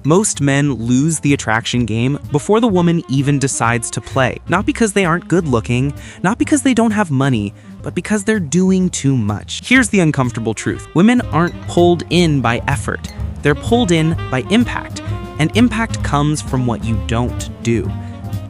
Most men lose the attraction game before the woman even decides to play. Not because they aren't good looking, not because they don't have money, but because they're doing too much. Here's the uncomfortable truth. Women aren't pulled in by effort. They're pulled in by impact. And impact comes from what you don't do.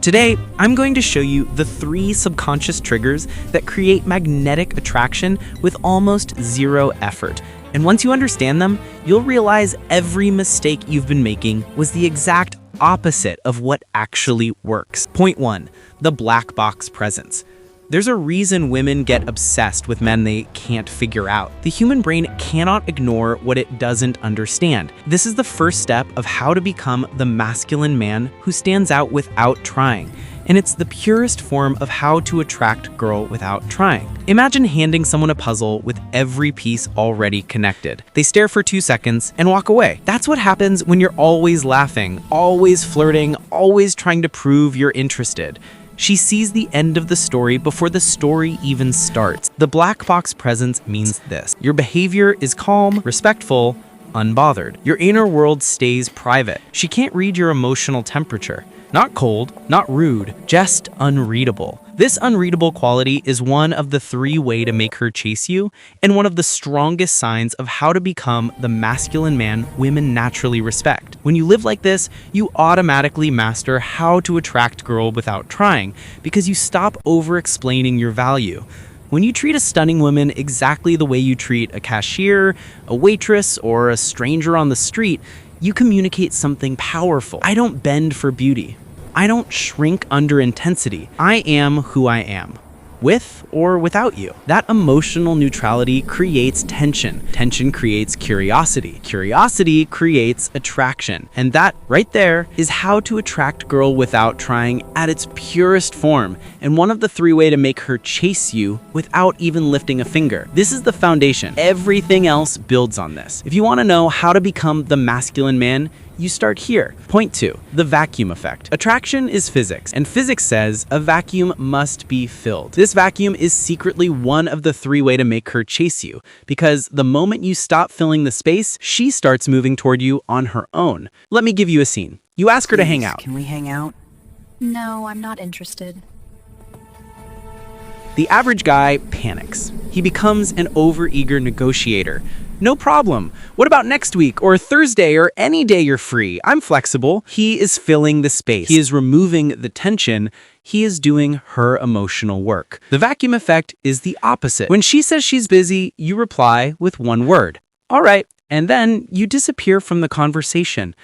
Today, I'm going to show you the 3 subconscious triggers that create magnetic attraction with almost zero effort. And once you understand them, you'll realize every mistake you've been making was the exact opposite of what actually works. Point 1, the black box presence. There's a reason women get obsessed with men they can't figure out. The human brain cannot ignore what it doesn't understand. This is the first step of how to become the masculine man who stands out without trying. And it's the purest form of how to attract a girl without trying. Imagine handing someone a puzzle with every piece already connected. They stare for 2 seconds and walk away. That's what happens when you're always laughing, always flirting, always trying to prove you're interested. She sees the end of the story before the story even starts. The black box presence means this. Your behavior is calm, respectful, unbothered. Your inner world stays private. She can't read your emotional temperature. Not cold, not rude, just unreadable. This unreadable quality is one of the 3 ways to make her chase you, and one of the strongest signs of how to become the masculine man women naturally respect. When you live like this, you automatically master how to attract girls without trying, because you stop over-explaining your value. When you treat a stunning woman exactly the way you treat a cashier, a waitress, or a stranger on the street, you communicate something powerful. I don't bend for beauty. I don't shrink under intensity. I am who I am, with or without you. That emotional neutrality creates tension. Tension creates curiosity. Curiosity creates attraction. And that right there is how to attract a girl without trying at its purest form, and one of the 3 ways to make her chase you without even lifting a finger. This is the foundation. Everything else builds on this. If you want to know how to become the masculine man, you start here. Point 2, the vacuum effect. Attraction is physics, and physics says a vacuum must be filled. This vacuum is secretly one of the 3 ways to make her chase you, because the moment you stop filling the space, she starts moving toward you on her own. Let me give you a scene. You ask her to hang out. Can we hang out? No, I'm not interested. The average guy panics. He becomes an overeager negotiator. No problem. What about next week or Thursday or any day you're free? I'm flexible. He is filling the space. He is removing the tension. He is doing her emotional work. The vacuum effect is the opposite. When she says she's busy, you reply with 1 word. All right. And then you disappear from the conversation.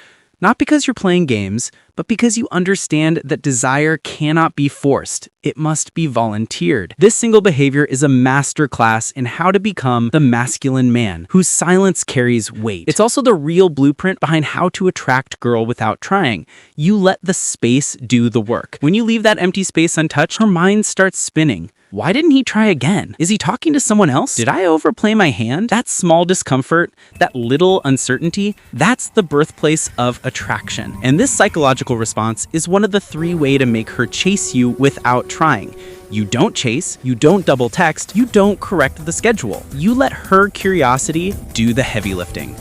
Not because you're playing games, but because you understand that desire cannot be forced. It must be volunteered. This single behavior is a masterclass in how to become the masculine man, whose silence carries weight. It's also the real blueprint behind how to attract girl without trying. You let the space do the work. When you leave that empty space untouched, her mind starts spinning. Why didn't he try again? Is he talking to someone else? Did I overplay my hand? That small discomfort, that little uncertainty, that's the birthplace of attraction. And this psychological response is one of the 3 ways to make her chase you without trying. You don't chase, you don't double text, you don't correct the schedule. You let her curiosity do the heavy lifting.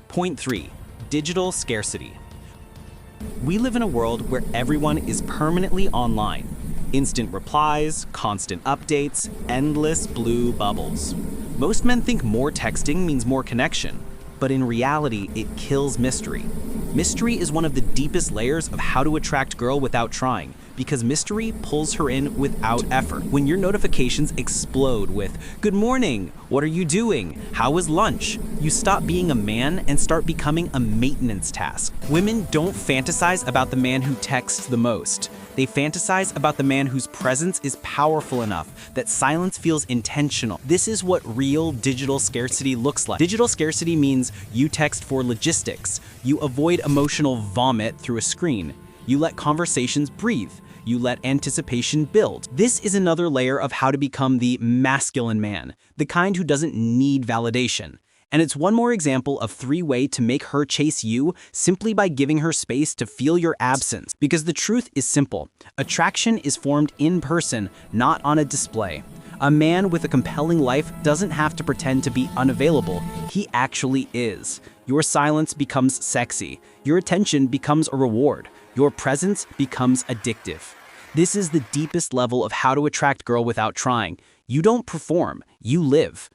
Point 3, digital scarcity. We live in a world where everyone is permanently online. Instant replies, constant updates, endless blue bubbles. Most men think more texting means more connection, but in reality, it kills mystery. Mystery is one of the deepest layers of how to attract girl without trying, because mystery pulls her in without effort. When your notifications explode with, "Good morning, what are you doing? How was lunch?" you stop being a man and start becoming a maintenance task. Women don't fantasize about the man who texts the most. They fantasize about the man whose presence is powerful enough that silence feels intentional. This is what real digital scarcity looks like. Digital scarcity means you text for logistics. You avoid emotional vomit through a screen. You let conversations breathe. You let anticipation build. This is another layer of how to become the masculine man, the kind who doesn't need validation. And it's one more example of 3 ways to make her chase you simply by giving her space to feel your absence. Because the truth is simple. Attraction is formed in person, not on a display. A man with a compelling life doesn't have to pretend to be unavailable. He actually is. Your silence becomes sexy. Your attention becomes a reward. Your presence becomes addictive. This is the deepest level of how to attract girl without trying. You don't perform, you live.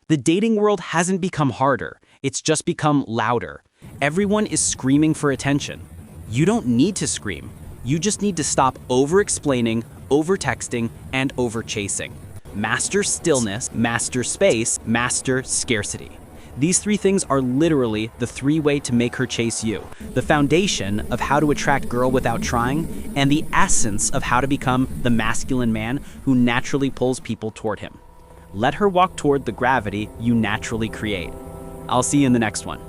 The dating world hasn't become harder, it's just become louder. Everyone is screaming for attention. You don't need to scream. You just need to stop over-explaining, over-texting, and over-chasing. Master stillness, master space, master scarcity. These 3 things are literally the 3 ways to make her chase you, the foundation of how to attract girl without trying, and the essence of how to become the masculine man who naturally pulls people toward him. Let her walk toward the gravity you naturally create. I'll see you in the next one.